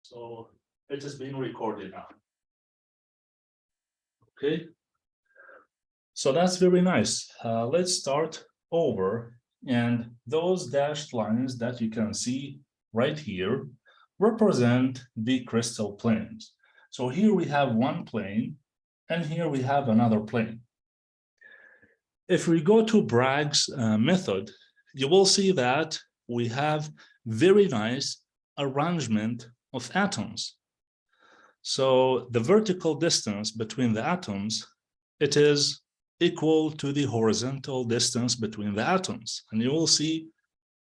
So it is being recorded now. Okay. So that's very nice. Let's start over. And those dashed lines that you can see right here represent the crystal planes. So here we have one plane, and here we have another plane. If we go to Bragg's method, you will see that we have very nice arrangement of atoms. So the vertical distance between the atoms, it is equal to the horizontal distance between the atoms. And you will see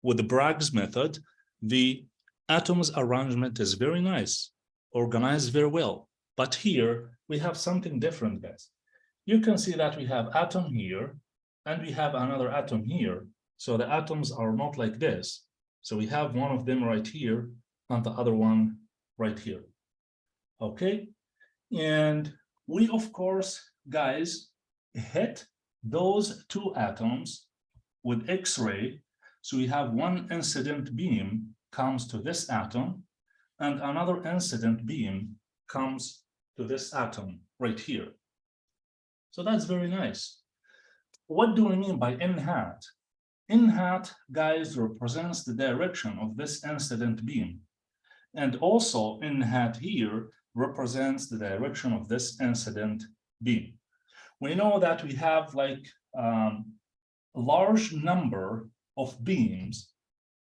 with the Bragg's method, the atoms arrangement is very nice, organized very well. But here we have something different, guys. You can see that we have atom here and we have another atom here. So the atoms are not like this. So we have one of them right here and the other one right here. Okay. And we, of course, guys, hit those two atoms with X-ray. So we have one incident beam comes to this atom and another incident beam comes to this atom right here. So that's very nice. What do we mean by n hat? N hat, guys, represents the direction of this incident beam. And also n hat here represents the direction of this incident beam. We know that we have like a large number of beams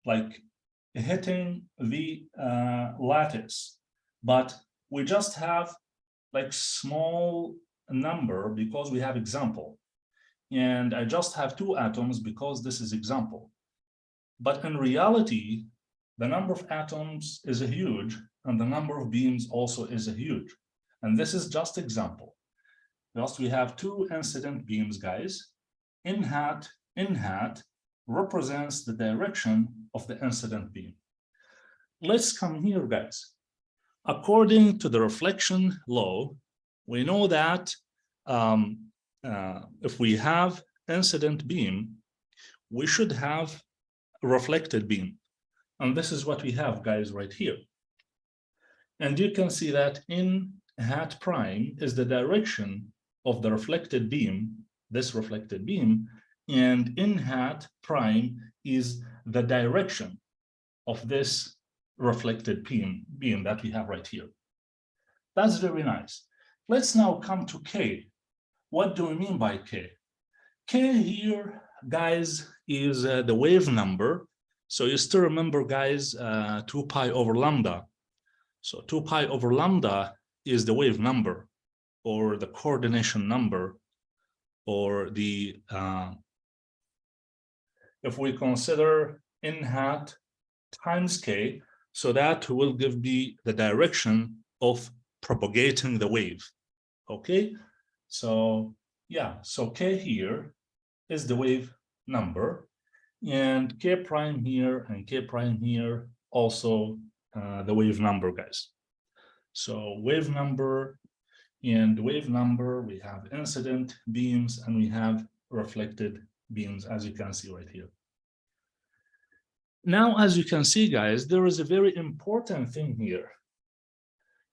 like hitting the lattice, but we just have like small number because we have example. And I just have two atoms because this is example. But in reality, the number of atoms is huge and the number of beams also is huge. And this is just example. Just we have two incident beams, guys. N hat represents the direction of the incident beam. Let's come here, guys. According to the reflection law, we know that if we have incident beam, we should have a reflected beam. And this is what we have, guys, right here. And you can see that n hat prime is the direction of the reflected beam, this reflected beam, and n hat prime is the direction of this reflected beam that we have right here. That's very nice. Let's now come to K. What do we mean by K? K here, guys, is the wave number. So you still remember, guys, 2 pi over lambda. So 2 pi over lambda is the wave number or the coordination number or the, if we consider n hat times K, so that will give me the direction of propagating the wave. Okay, so yeah, so K here is the wave number and K prime here and K prime here also the wave number, guys. So wave number and wave number, we have incident beams and we have reflected beams, as you can see right here. Now, as you can see, guys, there is a very important thing here.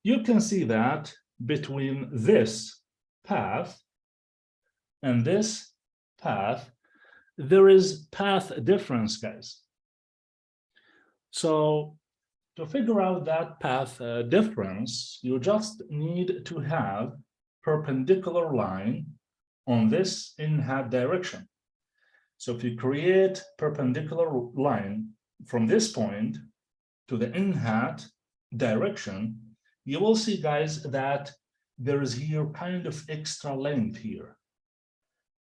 You can see that between this path and this path, there is path difference, guys. So to figure out that path difference, you just need to have perpendicular line on this n hat direction. So if you create perpendicular line from this point to the n hat direction, you will see, guys, that there is here kind of extra length here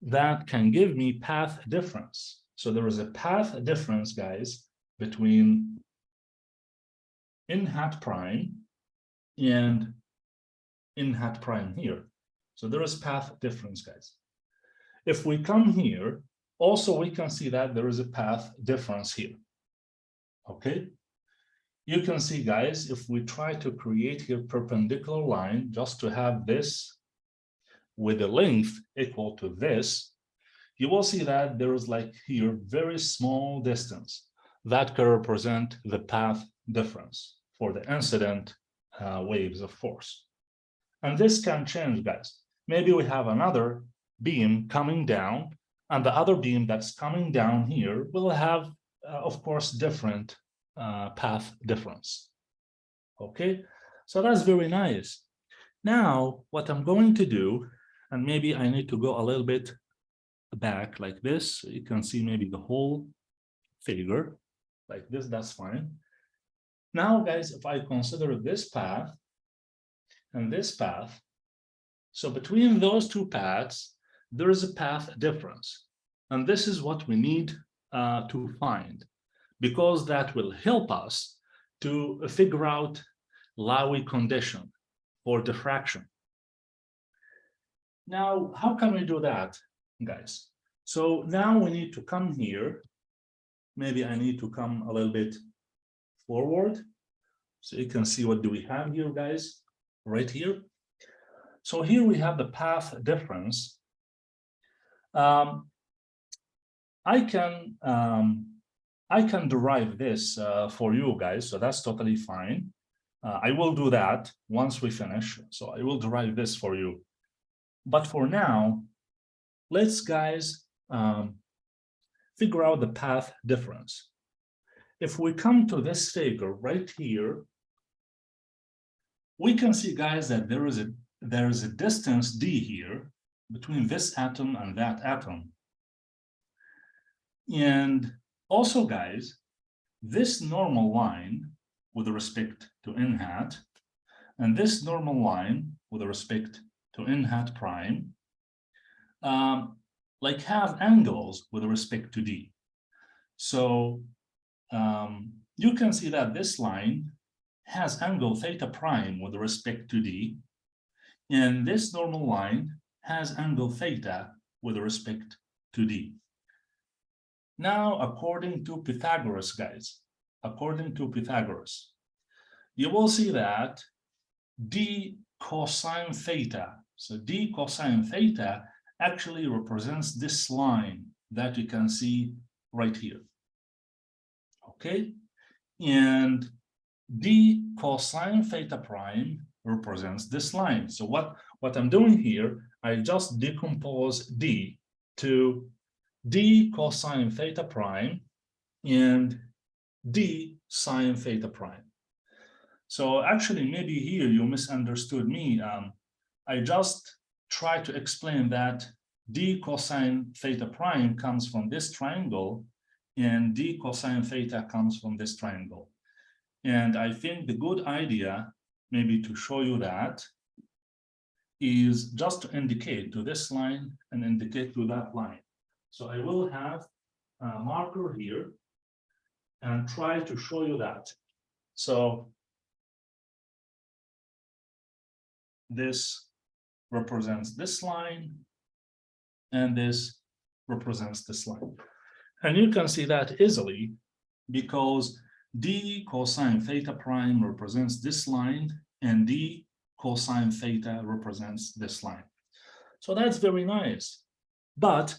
that can give me path difference. So there is a path difference, guys, between n hat prime and n hat prime here. So there is path difference, guys. If we come here, also we can see that there is a path difference here. Okay, you can see, guys, if we try to create here perpendicular line just to have this with a length equal to this, you will see that there is like here very small distance that can represent the path difference for the incident waves of force. And this can change, guys. Maybe we have another beam coming down, and the other beam that's coming down here will have, of course, different path difference. Okay, so that's very nice. Now, what I'm going to do, and maybe I need to go a little bit back like this, so you can see maybe the whole figure like this, that's fine. Now, guys, if I consider this path and this path, so between those two paths, there is a path difference. And this is what we need to find, because that will help us to figure out Laue condition or diffraction. Now, how can we do that, guys? So now we need to come here. Maybe I need to come a little bit forward so you can see what do we have here, guys, right here. So here we have the path difference. I can derive this for you guys, so that's totally fine. I will do that once we finish, so I will derive this for you. But for now, let's, guys, figure out the path difference. If we come to this figure right here, we can see, guys, that there is a distance d here between this atom and that atom. And also, guys, this normal line with respect to n hat and this normal line with respect to n hat prime like have angles with respect to d. So you can see that this line has angle theta prime with respect to d, and this normal line has angle theta with respect to d. Now, according to Pythagoras, guys, according to Pythagoras, you will see that d cosine theta, so d cosine theta actually represents this line that you can see right here. Okay, and d cosine theta prime represents this line. So what I'm doing here, I just decompose d to d cosine theta prime and d sine theta prime. So actually, maybe here you misunderstood me. I just try to explain that d cosine theta prime comes from this triangle and d cosine theta comes from this triangle. And I think the good idea, maybe to show you that, is just to indicate to this line and indicate to that line. So I will have a marker here and try to show you that. So this represents this line, and this represents this line. And you can see that easily because d cosine theta prime represents this line, and d cosine theta represents this line. So that's very nice. But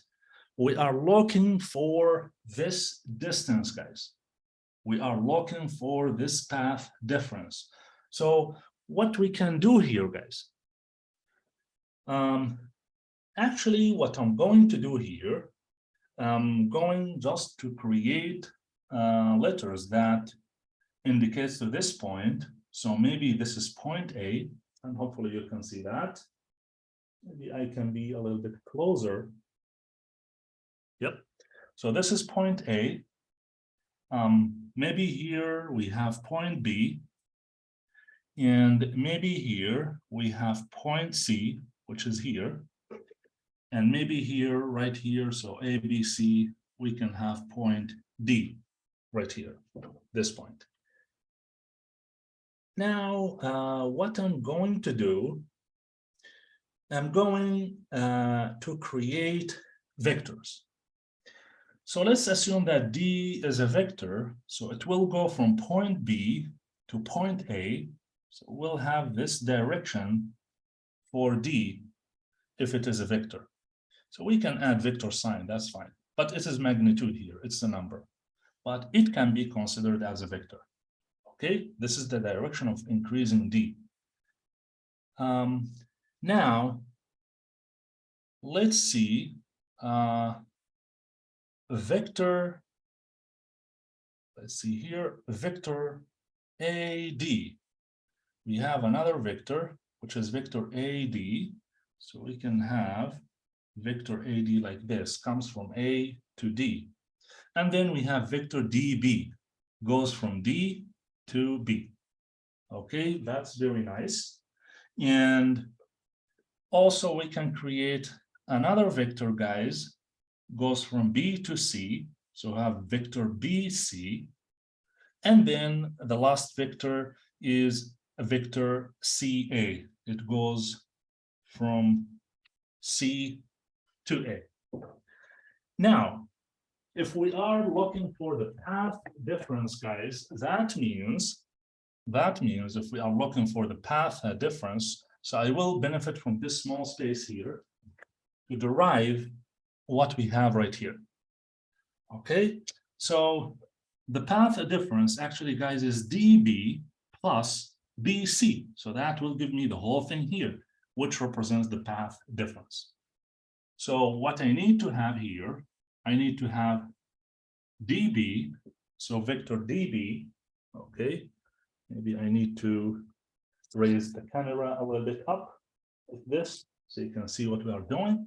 we are looking for this distance, guys. We are looking for this path difference. So what we can do here, guys, actually what I'm going to do here, I'm going just to create letters that indicates to this point. So maybe this is point A, and hopefully you can see that. Maybe I can be a little bit closer. Yep. So this is point A. Maybe here we have point B, and maybe here we have point C, which is here, and maybe here, right here, so A, B, C, we can have point D right here, this point. Now, what I'm going to do, I'm going to create vectors. So let's assume that D is a vector, so it will go from point B to point A. So we'll have this direction for D if it is a vector. So we can add vector sign, that's fine. But it is magnitude here, it's a number. But it can be considered as a vector. Okay, this is the direction of increasing D. Now, let's see vector, let's see here, vector AD. We have another vector, which is vector AD. So we can have vector AD like this, comes from A to D. And then we have vector DB, goes from D to B. Okay, that's very nice. And also we can create another vector, guys, goes from B to C. So have vector BC. And then the last vector is a vector CA. It goes from C to A. Now, if we are looking for the path difference, guys, that means if we are looking for the path difference, so I will benefit from this small space here to derive what we have right here. Okay, so the path difference actually, guys, is dB plus BC. So that will give me the whole thing here, which represents the path difference. So what I need to have here, I need to have dB, so vector dB, okay, maybe I need to raise the camera a little bit up like this, so you can see what we are doing.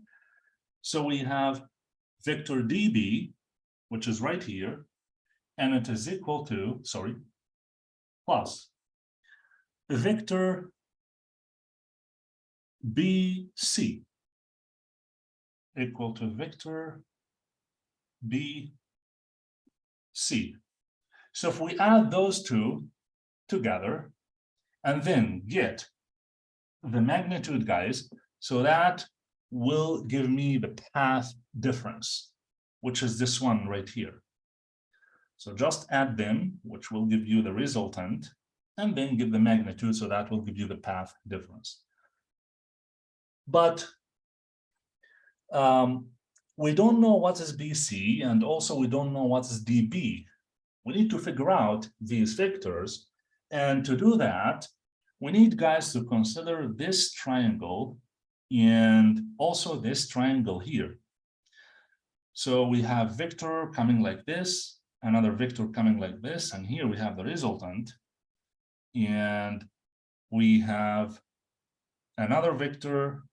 So we have vector dB, which is right here, and it is equal to, plus vector BC, equal to vector BC. So if we add those two together and then get the magnitude, guys, so that will give me the path difference, which is this one right here. So just add them, which will give you the resultant, and then give the magnitude, so that will give you the path difference. But we don't know what is BC, and also we don't know what is DB. We need to figure out these vectors, and to do that, we need, guys, to consider this triangle and also this triangle here. So we have vector coming like this, another vector coming like this, and here we have the resultant, and we have another vector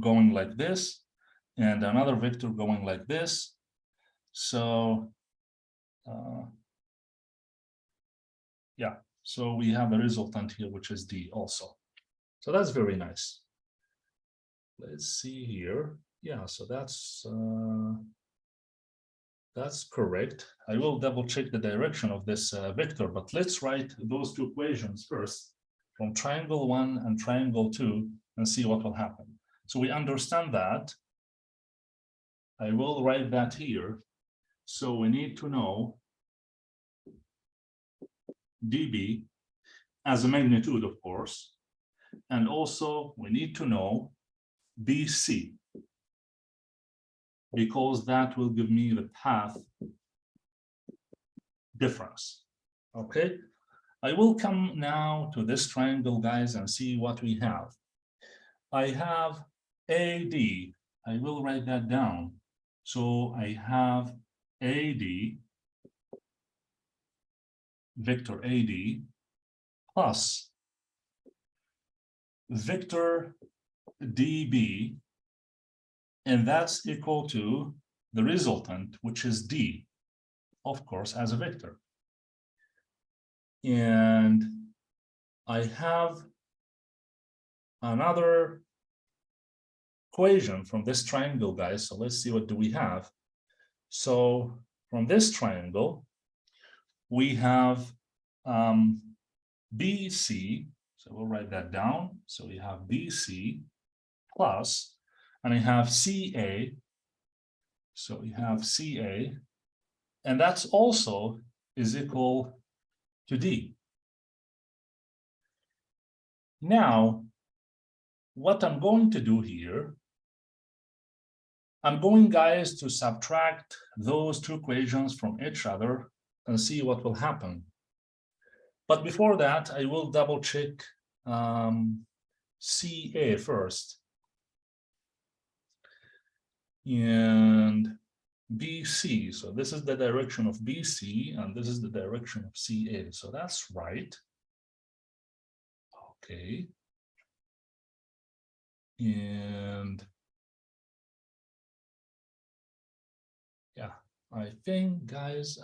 going like this, and another vector going like this. So yeah, so we have a resultant here, which is D also. So that's very nice. Let's see here. Yeah, so that's correct. I will double check the direction of this vector, but let's write those two equations first from triangle 1 and triangle 2 and see what will happen. So we understand that. I will write that here. So we need to know dB as a magnitude, of course, and also we need to know BC, because that will give me the path difference. Okay, I will come now to this triangle, guys, and see what we have. I have AD. I will write that down. So I have AD, vector AD, plus vector DB, and that's equal to the resultant, which is D, of course, as a vector. And I have another equation from this triangle, guys. So let's see, what do we have? So from this triangle, we have BC. So we'll write that down. So we have BC plus, and I have CA. So we have CA, and that's also is equal to D. Now, what I'm going to do here, I'm going, guys, to subtract those two equations from each other and see what will happen. But before that, I will double check CA first. And BC, so this is the direction of BC, and this is the direction of CA, so that's right. Okay. And yeah, I think, guys,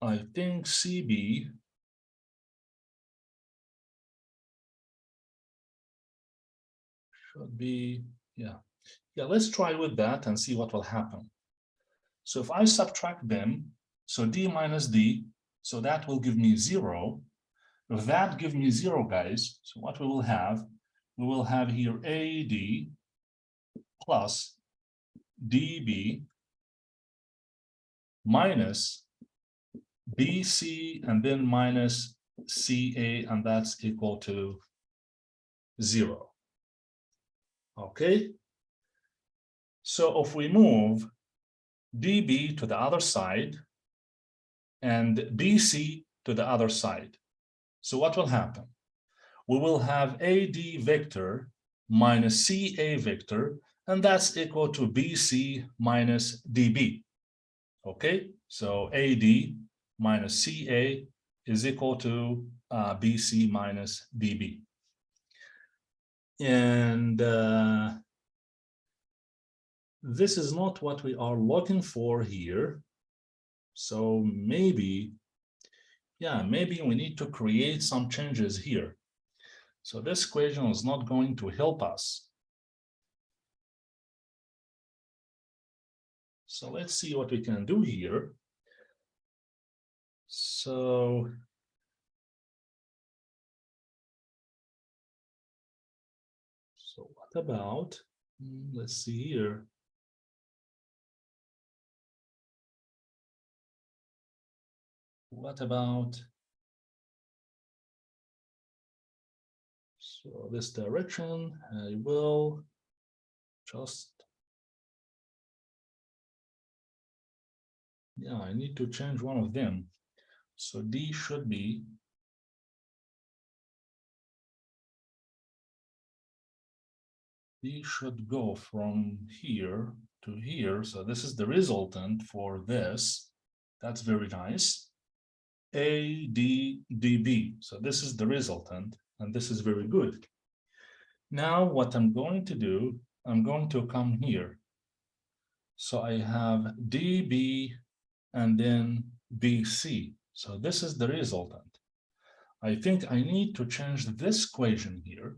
I think CB should be, yeah, let's try with that and see what will happen. So if I subtract them, so D minus D, so that will give me 0. If that gives me 0, guys, so what we will have here AD plus DB minus BC and then minus CA, and that's equal to 0. Okay. So if we move DB to the other side and BC to the other side, so what will happen? We will have AD vector minus CA vector, and that's equal to BC minus DB. Okay, so AD minus CA is equal to BC minus DB. And this is not what we are looking for here. So maybe, yeah, maybe we need to create some changes here. So this equation is not going to help us. So let's see what we can do here. So what about, let's see here. What about, so this direction, I will just, yeah, I need to change one of them. So D should be, D should go from here to here. So this is the resultant for this. That's very nice. ADDB. So this is the resultant, and this is very good. Now what I'm going to do, I'm going to come here. So I have DB and then BC. So this is the resultant. I think I need to change this equation here.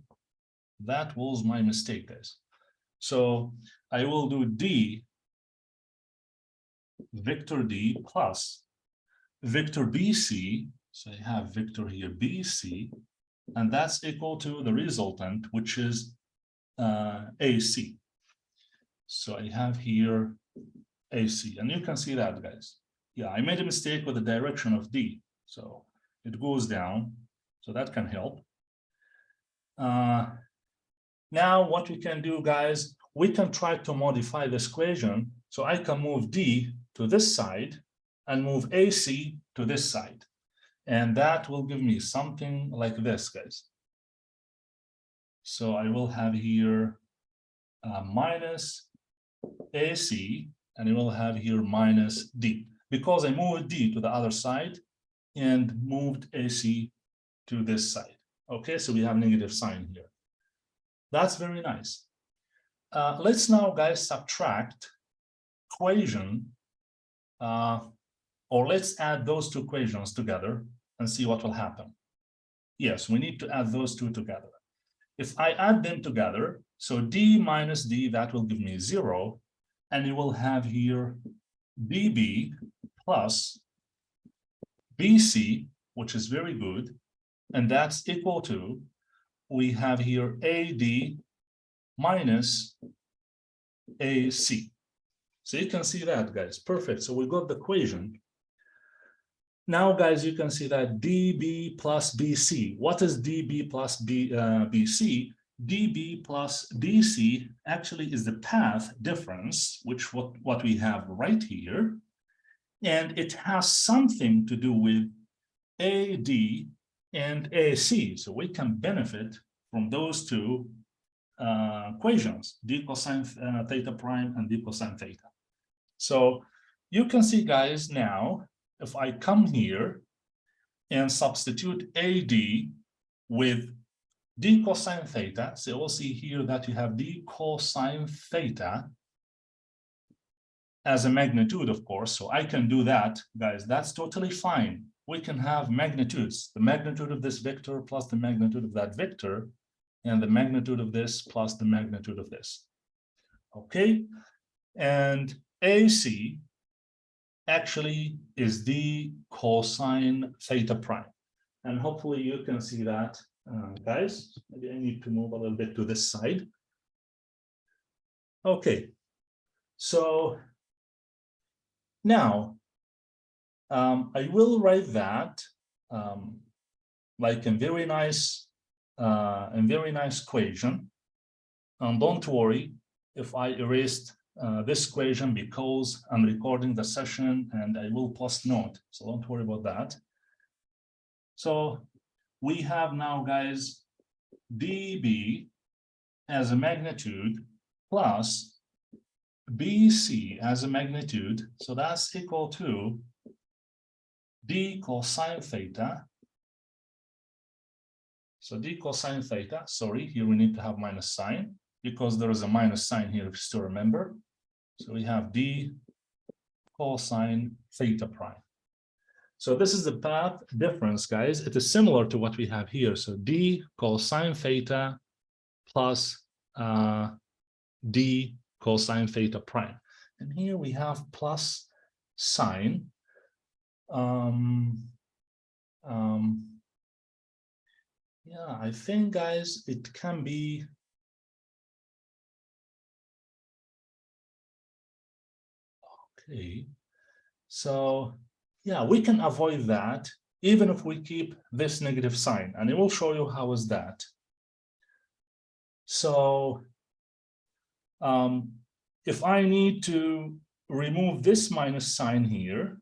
That was my mistake, guys. So I will do D, vector D plus vector BC. So I have vector here BC, and that's equal to the resultant, which is AC. So I have here AC, and you can see that, guys. Yeah, I made a mistake with the direction of D, so it goes down, so that can help. Now what we can do, guys, we can try to modify this equation. So I can move D to this side and move AC to this side. And that will give me something like this, guys. So I will have here minus AC, and I will have here minus D, because I moved D to the other side and moved AC to this side. Okay, so we have negative sign here. That's very nice. Let's now, guys, subtract equation, or let's add those two equations together and see what will happen. Yes, we need to add those two together. If I add them together, so D minus D, that will give me 0, and you will have here DB plus BC, which is very good, and that's equal to, we have here AD minus AC. So you can see that, guys. Perfect. So we got the equation. Now, guys, you can see that DB plus BC. What is DB plus BC? DB plus DC actually is the path difference, which what we have right here. and it has something to do with AD and AC. So we can benefit from those two equations, d cosine theta prime and d cosine theta. So you can see, guys, now, if I come here and substitute AD with d cosine theta, so we'll see here that you have d cosine theta as a magnitude, of course. So I can do that, guys. That's totally fine. We can have magnitudes, the magnitude of this vector plus the magnitude of that vector, and the magnitude of this plus the magnitude of this. Okay, and AC actually is d cosine theta prime. And hopefully you can see that, guys. Maybe I need to move a little bit to this side. Okay, so now I will write that like a very nice equation. And don't worry if I erased this equation, because I'm recording the session and I will post note. So don't worry about that. So we have now, guys, dB as a magnitude plus BC as a magnitude. So that's equal to d cosine theta. So d cosine theta, sorry, here we need to have minus sign because there is a minus sign here, if you still remember. So we have d cosine theta prime. So this is the path difference, guys. It is similar to what we have here. So d cosine theta plus d cosine theta prime. And here we have plus sign. Yeah, I think, guys, it can be okay. So yeah, we can avoid that even if we keep this negative sign, and I will show you how is that. So if I need to remove this minus sign here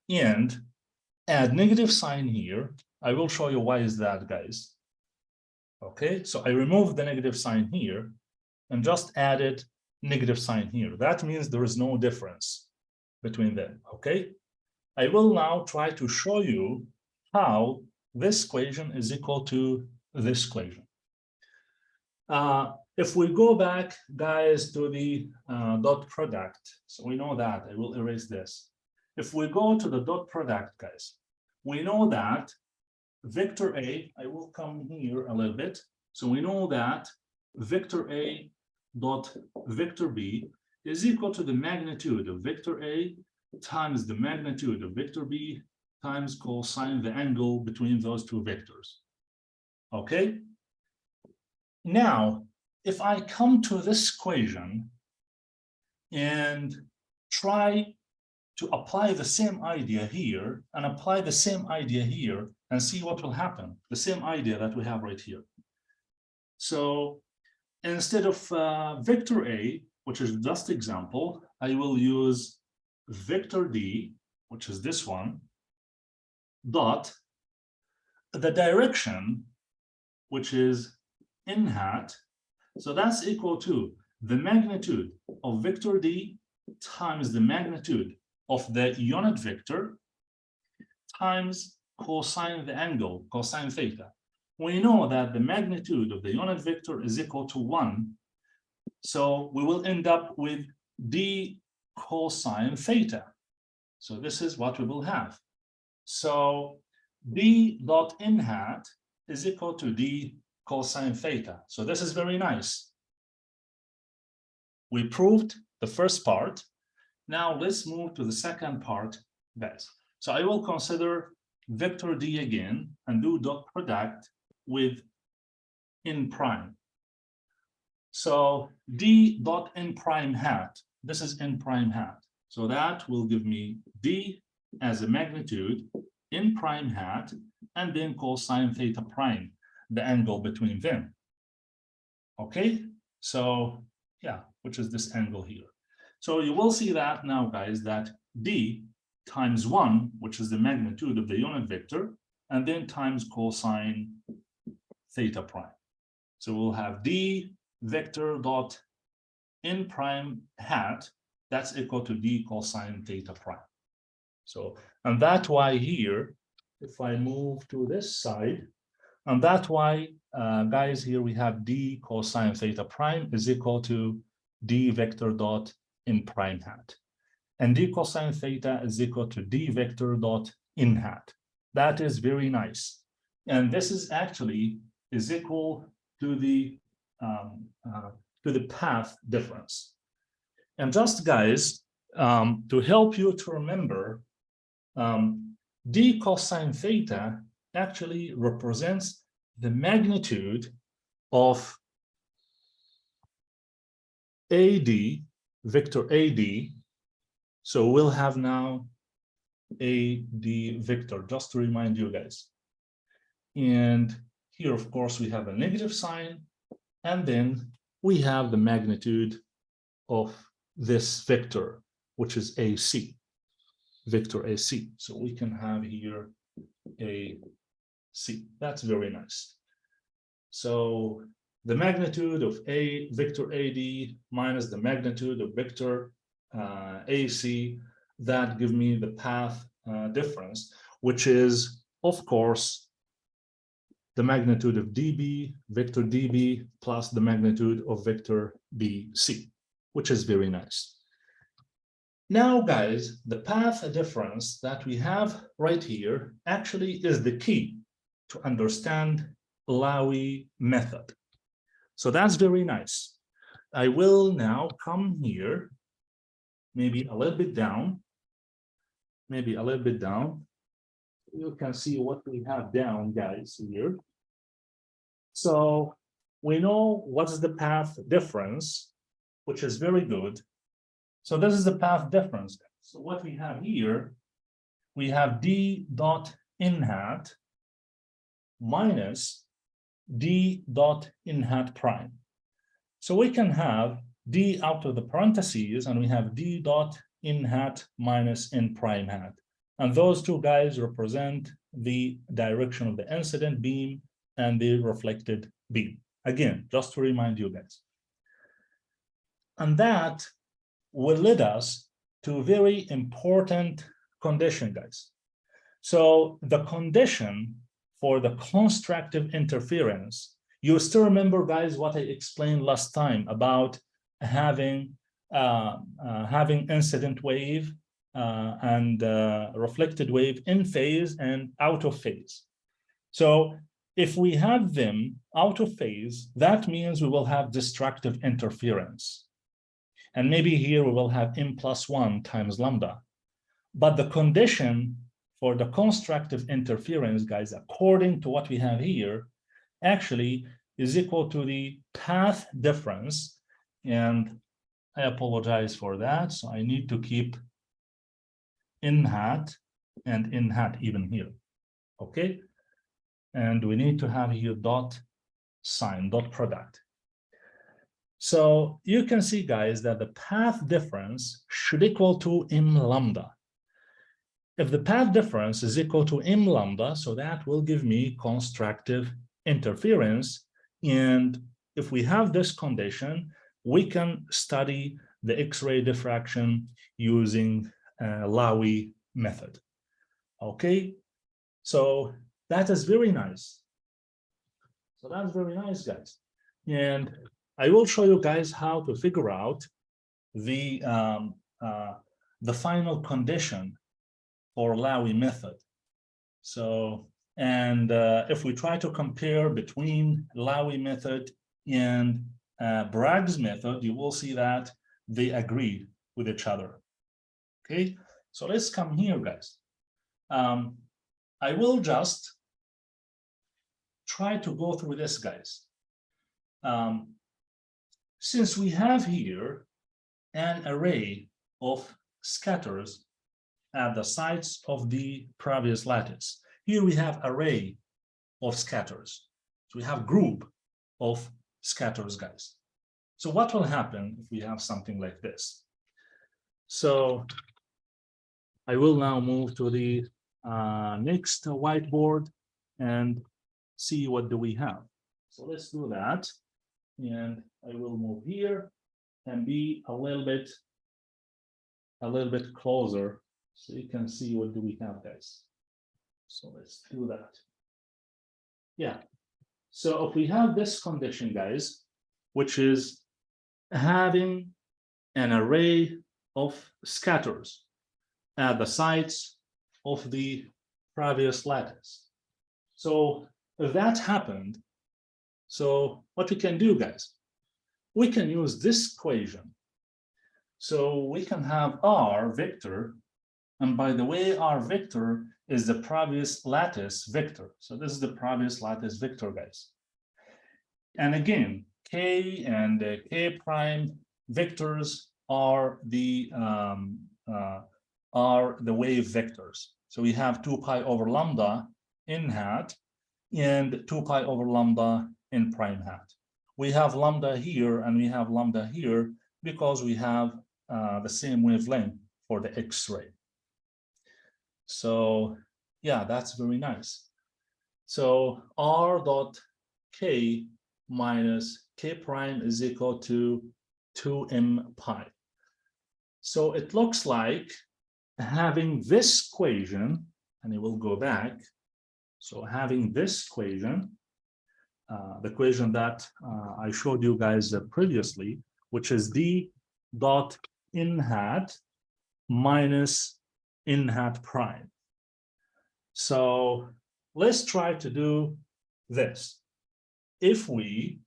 and add negative sign here, I will show you why is that, guys. Okay, so I removed the negative sign here and just added negative sign here. That means there is no difference between them. Okay, I will now try to show you how this equation is equal to this equation. If we go back, guys, to the dot product, so we know that, I will erase this. If we go to the dot product, guys, we know that vector A, I will come here a little bit. So we know that vector A dot vector B is equal to the magnitude of vector A times the magnitude of vector B times cosine the angle between those two vectors. Okay? Now, if I come to this equation and try to apply the same idea here and apply the same idea here and see what will happen, the same idea that we have right here. So instead of vector A, which is just example, I will use vector D, which is this one, dot the direction, which is n hat. So that's equal to the magnitude of vector D times the magnitude of the unit vector times cosine the angle, cosine theta. We know that the magnitude of the unit vector is equal to 1. So we will end up with d cosine theta. So this is what we will have. So d dot n hat is equal to d cosine theta. So this is very nice. We proved the first part. Now let's move to the second part, guys. So I will consider vector D again and do dot product with n prime. So d dot n prime hat, this is n prime hat. So that will give me d as a magnitude, n prime hat, and then cosine theta prime, the angle between them. Okay, so yeah, which is this angle here. So you will see that now, guys, that d times 1, which is the magnitude of the unit vector, and then times cosine theta prime. So we'll have d vector dot n prime hat, that's equal to d cosine theta prime. So, and that's why here, if I move to this side, and that's why, guys, here we have d cosine theta prime is equal to d vector dot n prime hat. And d cosine theta is equal to d vector dot n hat. That is very nice. And this is actually is equal to the path difference. And just, guys, to help you to remember, d cosine theta actually represents the magnitude of AD, vector AD. So we'll have now AD vector, just to remind you guys. And here, of course, we have a negative sign, and then we have the magnitude of this vector, which is AC, vector AC. So we can have here AC. That's very nice. So the magnitude of a vector AD minus the magnitude of vector AC, that give me the path difference, which is, of course, the magnitude of dB, vector dB, plus the magnitude of vector BC, which is very nice. Now, guys, the path difference that we have right here actually is the key to understand Laue method. So that's very nice. I will now come here, maybe a little bit down, You can see what we have down, guys, here. So we know what is the path difference, which is very good. So this is the path difference. So what we have here, we have d dot n hat minus d dot n hat prime. So we can have d out of the parentheses, and we have d dot n hat minus n prime hat. And those two, guys, represent the direction of the incident beam and the reflected beam. Again, just to remind you guys. And that will lead us to a very important condition, guys. So the condition for the constructive interference, you still remember, guys, what I explained last time about having incident wave and reflected wave in phase and out of phase. So if we have them out of phase, that means we will have destructive interference. And maybe here we will have m+1 times lambda. But the condition for the constructive interference, guys, according to what we have here, actually is equal to the path difference. And I apologize for that. So I need to keep n hat and n hat even here. Okay. And we need to have here dot sign, dot product. So you can see, guys, that the path difference should equal to m lambda. If the path difference is equal to m lambda, so that will give me constructive interference. And if we have this condition, we can study the X-ray diffraction using Laue method. Okay, so that is very nice. So that's very nice, guys. And I will show you guys how to figure out the final condition for Laue method. So, and if we try to compare between Laue method and Bragg's method, you will see that they agree with each other. Okay, so let's come here, guys. I will just try to go through this, guys. Since we have here an array of scatters at the sides of the previous lattice, here we have array of scatters. So we have group of scatters, guys. So what will happen if we have something like this? So I will now move to the next whiteboard and see what do we have. So let's do that. And I will move here and be a little bit closer so you can see what do we have, guys. So let's do that. Yeah. So if we have this condition, guys, which is having an array of scatters at the sides of the previous lattice. So if that happened, so what we can do, guys, we can use this equation. So we can have R vector, and by the way, R vector is the previous lattice vector. So this is the previous lattice vector, guys. And again, K and K prime vectors are the wave vectors. So we have 2 pi over lambda in hat and 2 pi over lambda in prime hat. We have lambda here and we have lambda here because we have the same wavelength for the X-ray. So yeah, that's very nice. So R dot K minus K prime is equal to 2m pi. So it looks like having this equation, and it will go back. So having this equation, the equation that I showed you guys previously, which is d dot in hat minus in hat prime. So let's try to do this. If we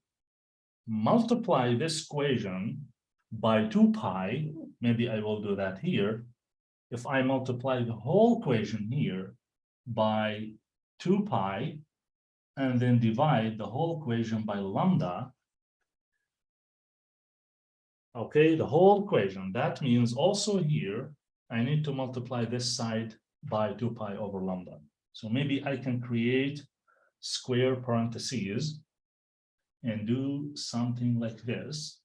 multiply this equation by 2 pi, maybe I will do that here. If I multiply the whole equation here by 2 pi and then divide the whole equation by lambda, okay, the whole equation, that means also here I need to multiply this side by 2 pi over lambda. So maybe I can create square parentheses and do something like this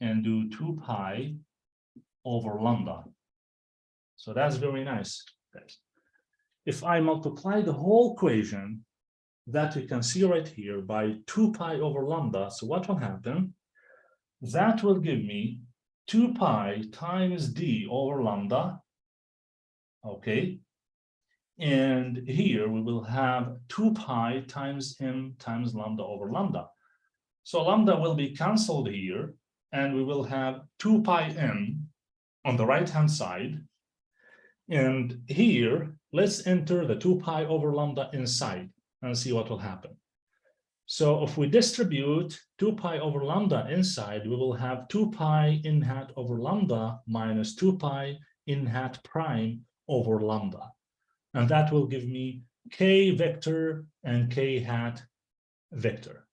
and do 2 pi over lambda. So that's very nice. If I multiply the whole equation that you can see right here by 2 pi over lambda, so what will happen? That will give me 2 pi times d over lambda, okay? And here we will have 2 pi times m times lambda over lambda. So lambda will be canceled here, and we will have 2 pi m on the right-hand side. And here, let's enter the 2 pi over lambda inside and see what will happen. So if we distribute 2 pi over lambda inside, we will have 2 pi in hat over lambda minus 2 pi in hat prime over lambda. And that will give me k vector and k hat vector,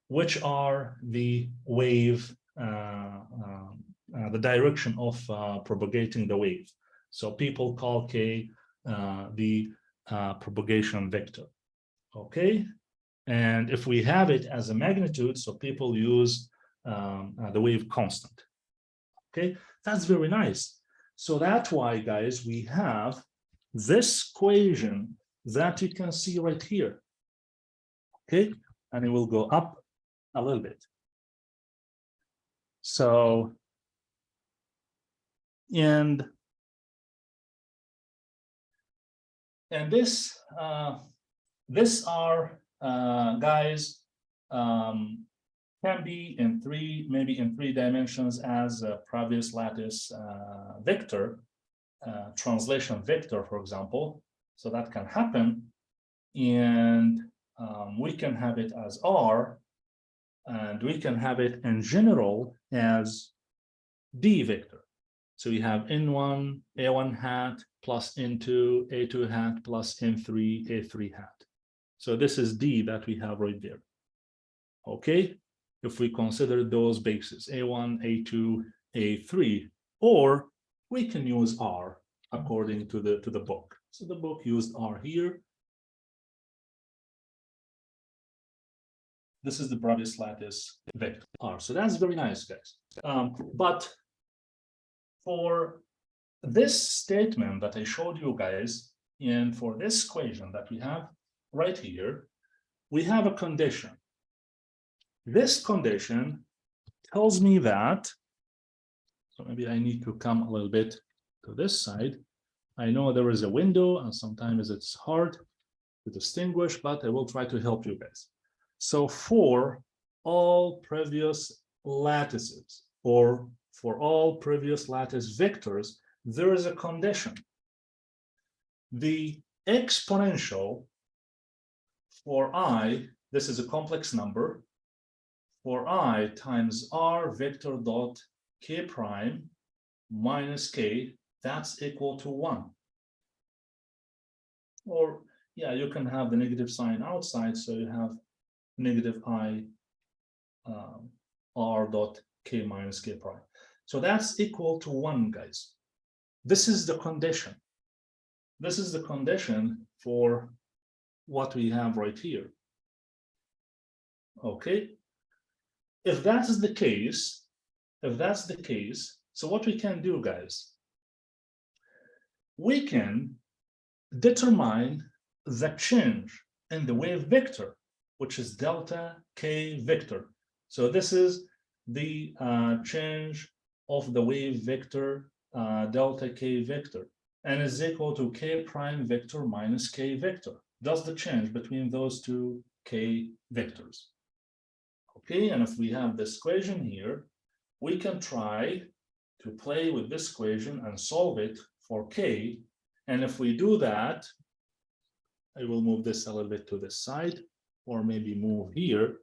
which are the wave, the direction of propagating the wave. So people call k the propagation vector, okay? And if we have it as a magnitude, so people use the wave constant, okay? That's very nice. So that's why, guys, we have this equation that you can see right here, okay? And it will go up a little bit. So, and this are guys can be in maybe in three dimensions as a previous lattice vector, translation vector, for example. So that can happen, and we can have it as R, and we can have it in general as D vector. So we have N1, A1 hat plus N2, A2 hat plus N3, A3 hat. So this is D that we have right there. Okay, if we consider those bases, A1, A2, A3, or we can use R according to the book. So the book used R here. This is the previous lattice vector R. So that's very nice, guys. But for this statement that I showed you guys, and for this equation that we have right here, we have a condition. This condition tells me that, so maybe I need to come a little bit to this side. I know there is a window and sometimes it's hard to distinguish, but I will try to help you guys. So for all previous lattices, or for all previous lattice vectors, there is a condition. The exponential for I, this is a complex number, for I times R vector dot K prime minus K, that's equal to 1. Or, yeah, you can have the negative sign outside, so you have negative I R dot K minus K prime. So that's equal to 1, guys. This is the condition. This is the condition for what we have right here. Okay. If that is the case, so what we can do, guys, we can determine the change in the wave vector, which is delta K vector. So this is the change of the wave vector, delta K vector, and is equal to K prime vector minus K vector. Just the change between those two K vectors. Okay, and if we have this equation here, we can try to play with this equation and solve it for K. And if we do that, I will move this a little bit to this side, or maybe move here.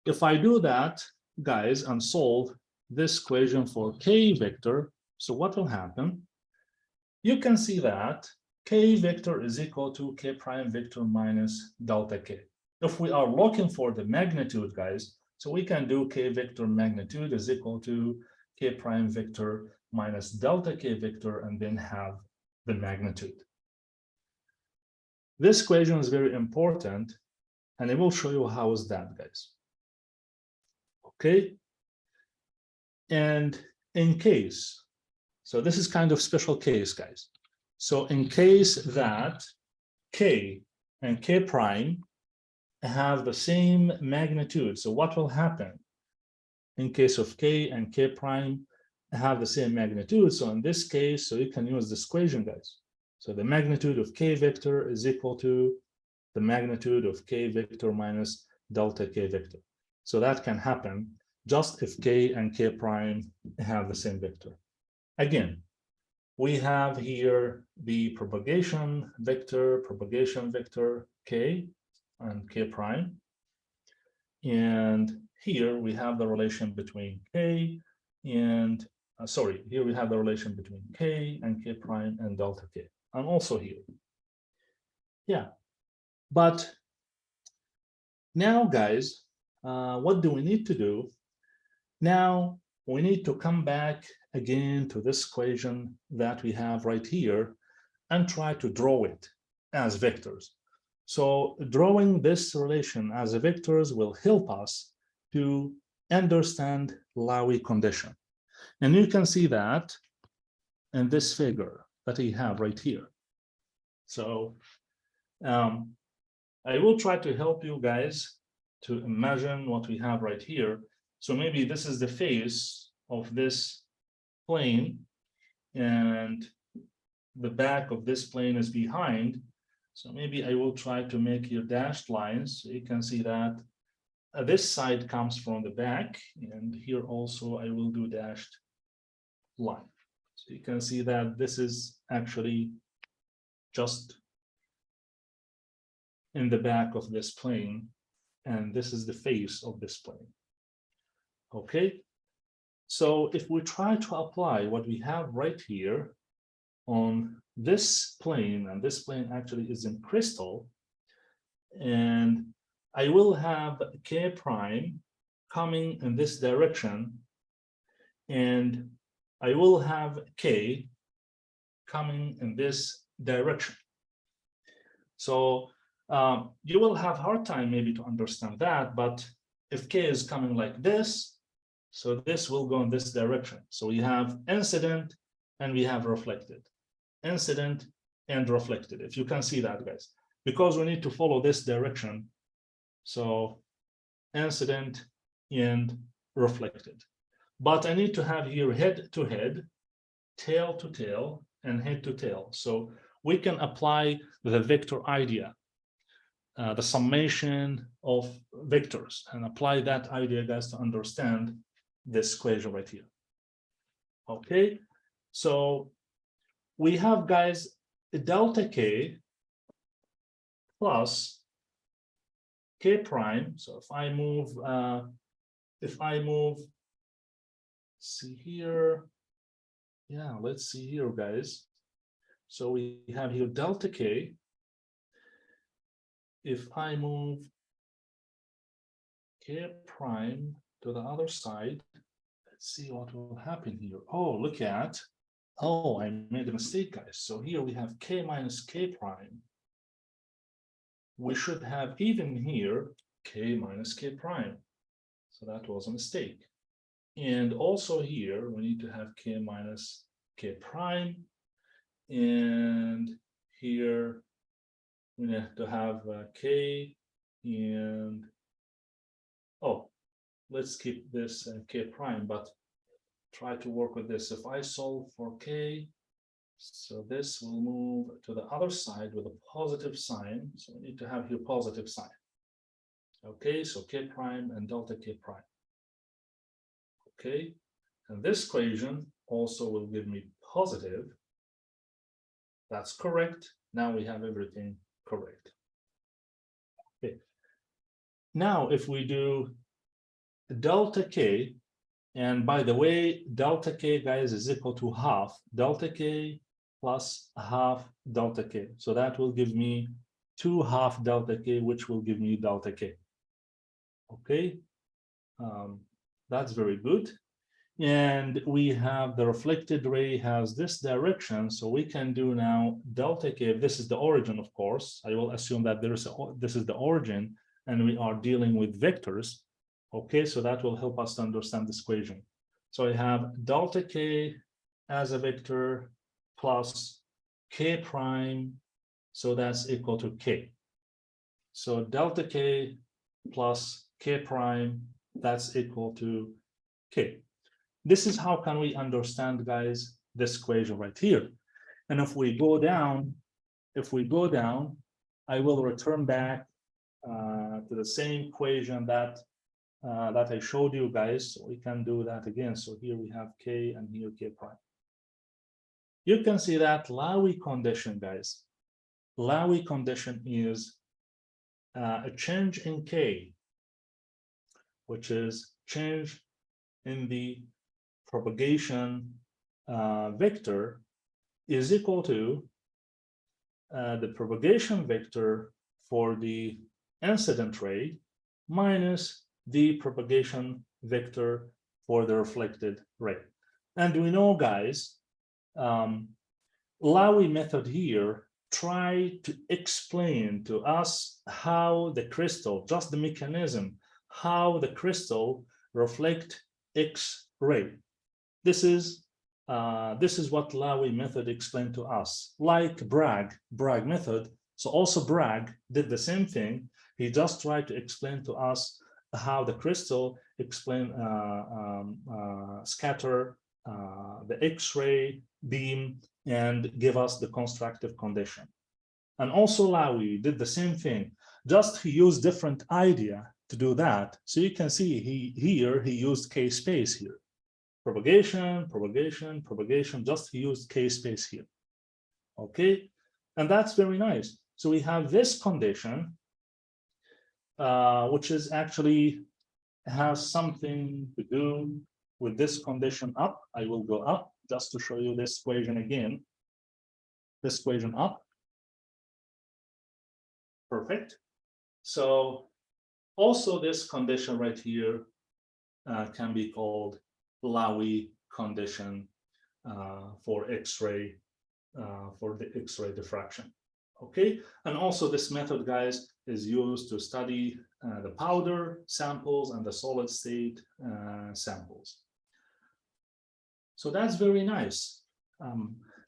If I do that, guys, and solve this equation for K vector, so what will happen? You can see that K vector is equal to K prime vector minus delta K. If we are looking for the magnitude, guys, so we can do K vector magnitude is equal to K prime vector minus delta K vector, and then have the magnitude. This equation is very important, and I will show you how is that, guys. Okay. And in case, so this is kind of special case, guys. So in case that K and K prime have the same magnitude, so what will happen in case of K and K prime have the same magnitude? So in this case, so you can use this equation, guys. So the magnitude of K vector is equal to the magnitude of K vector minus delta K vector. So that can happen just if K and K prime have the same vector. Again, we have here the propagation vector K and K prime. And here we have the relation between K and, here we have the relation between K and K prime and delta K. And also here. Yeah, but now, guys, what do we need to do? Now, we need to come back again to this equation that we have right here and try to draw it as vectors. So drawing this relation as vectors will help us to understand Laue condition. And you can see that in this figure that I have right here. So I will try to help you guys to imagine what we have right here. So maybe this is the face of this plane, and the back of this plane is behind. So maybe I will try to make here dashed lines. So you can see that this side comes from the back, and here also I will do dashed line. So you can see that this is actually just in the back of this plane, and this is the face of this plane. Okay, so if we try to apply what we have right here on this plane, and this plane actually is in crystal, and I will have K prime coming in this direction, and I will have K coming in this direction. So you will have hard time maybe to understand that, but if K is coming like this, So this will go in this direction. So we have incident and we have reflected. Incident and reflected, if you can see that, guys, because we need to follow this direction. So incident and reflected. But I need to have here head to head, tail to tail, and head to tail. So we can apply the vector idea, the summation of vectors, and apply that idea, guys, to understand this equation right here. Okay, so we have, guys, delta k plus k prime. So if I move, see here, yeah, let's see here, guys. So we have here delta k. If I move k prime to the other side, let's see what will happen here. Oh, look at, oh, I made a mistake, guys. So here we have k minus k prime. We should have even here k minus k prime. So that was a mistake. And also here, we need to have k minus k prime. And here, we need to have k and, oh, let's keep this k prime, but try to work with this. If I solve for k, so this will move to the other side with a positive sign. So we need to have here positive sign. Okay, so k prime and delta k prime. Okay, and this equation also will give me positive. That's correct. Now we have everything correct. Okay. Now, if we do delta k, and by the way, delta k, guys, is equal to half delta k plus half delta k. So that will give me 2 half delta k, which will give me delta k. Okay, that's very good. And we have the reflected ray has this direction, so we can do now delta k. This is the origin, of course. I will assume that this is the origin, and we are dealing with vectors. Okay, so that will help us to understand this equation. So I have delta k as a vector plus k prime, so that's equal to k. So delta k plus k prime, that's equal to k. This is how can we understand, guys, this equation right here. And if we go down, I will return back to the same equation that I showed you, guys. So we can do that again. So here we have k and here k prime. You can see that Laue condition, guys. Laue condition is a change in k, which is change in the propagation vector, is equal to the propagation vector for the incident ray minus the propagation vector for the reflected ray. And we know, guys, Laue method here try to explain to us how the crystal, just the mechanism, how the crystal reflect X-ray. This is what Laue method explained to us, like Bragg method. So also Bragg did the same thing. He just tried to explain to us how the crystal scatter the X-ray beam and give us the constructive condition. And also Laue did the same thing, just he used different idea to do that. So you can see he used k space here. Propagation, just he used k space here. Okay, and that's very nice. So we have this condition, which is actually has something to do with this condition up. I will go up just to show you this equation again. This equation up. Perfect. So also this condition right here can be called Laue condition for X-ray, for the X-ray diffraction. Okay, and also this method, guys, is used to study the powder samples and the solid state samples. So that's very nice.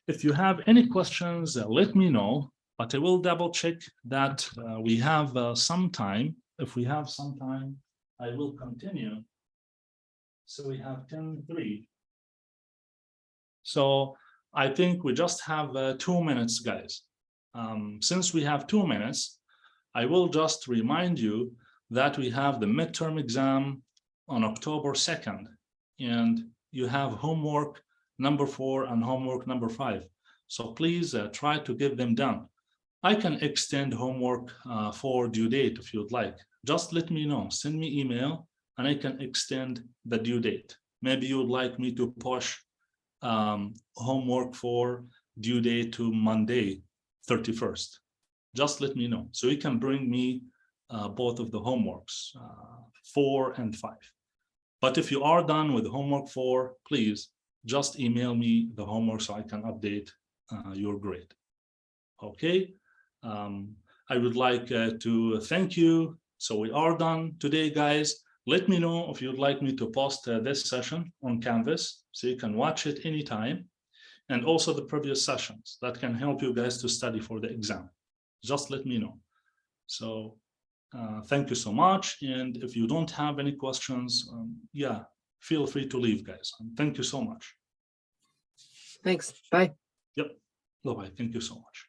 If you have any questions, let me know, but I will double check that we have some time. If we have some time, I will continue. So we have 10:03. So I think we just have 2 minutes, guys. Since we have 2 minutes, I will just remind you that we have the midterm exam on October 2nd, and you have homework number 4 and homework number 5. So please try to get them done. I can extend homework for due date if you'd like. Just let me know, send me email, and I can extend the due date. Maybe you would like me to push homework for due date to Monday, 31st. Just let me know. So you can bring me both of the homeworks, 4 and 5. But if you are done with homework 4, please just email me the homework so I can update your grade. Okay. I would like to thank you. So we are done today, guys. Let me know if you'd like me to post this session on Canvas so you can watch it anytime, and also the previous sessions that can help you guys to study for the exam. Just let me know. So thank you so much. And if you don't have any questions, yeah, feel free to leave, guys. Thank you so much. Thanks. Bye. Yep. Bye-bye. Thank you so much.